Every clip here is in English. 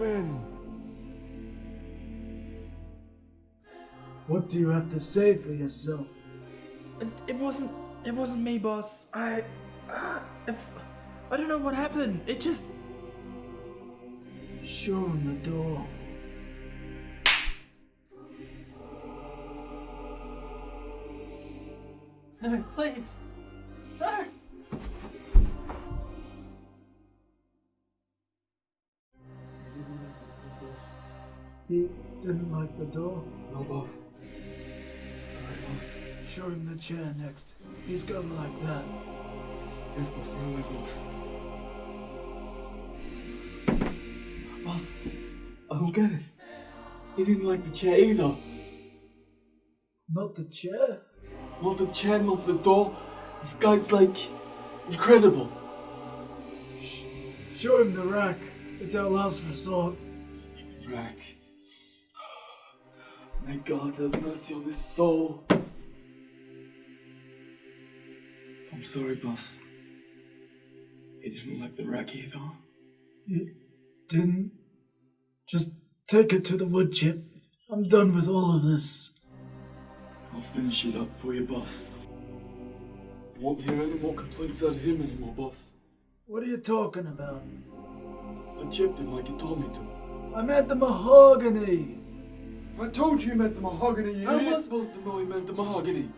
in. What do you have to say for yourself? It wasn't me, boss. I don't know what happened. It just... Show him the door. No, please. No. He didn't like the door. No, boss. Sorry, boss. Show him the chair next. He's got like that. Yes, boss. You're my boss. Boss, I don't get it. He didn't like the chair either. Not the chair? Not the chair, not the door. This guy's like incredible. Show him the rack. It's our last resort. Rack. May God have mercy on his soul. I'm sorry, boss. He didn't like the rack either. You didn't? Just take it to the wood chip. I'm done with all of this. I'll finish it up for you, boss. I won't hear any more complaints out of him anymore, boss. What are you talking about? I chipped him like he told me to. I meant the mahogany. I told you meant the mahogany, you How am I idiot. supposed to know he meant the mahogany?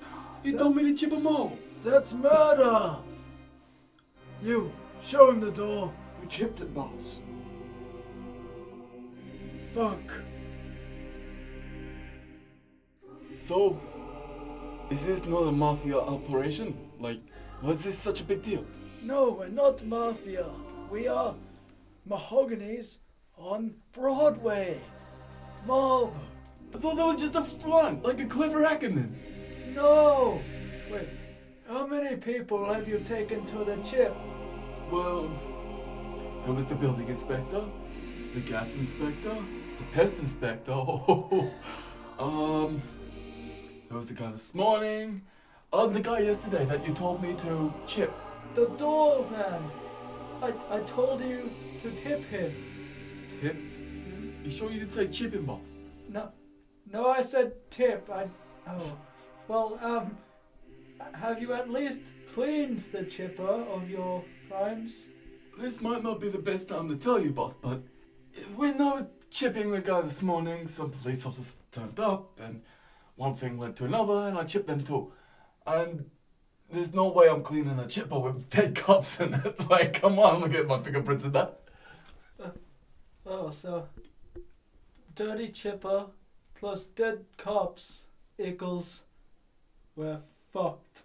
He told me to chip them all. That's murder. You, show him the door. We chipped it, boss. Fuck. So, is this not a mafia operation? Like, why is this such a big deal? No, we're not mafia. We are mahoganies on Broadway. Mob. I thought that was just a front, like a clever acronym. No. Wait, how many people have you taken to the chip? Well, there was the building inspector, the gas inspector, the pest inspector. There was the guy this morning. The guy yesterday that you told me to chip. The doorman. I told you to tip him. Tip? You sure you didn't say chip him, boss? No, I said tip. Well, have you at least cleaned the chipper of your crimes? This might not be the best time to tell you, boss, but when I was chipping the guy this morning, some police officers turned up, and one thing led to another, and I chipped them too. And there's no way I'm cleaning a chipper with dead cops in it. Like, come on, I'm gonna get my fingerprints in that. So dirty chipper plus dead cops equals we're fucked.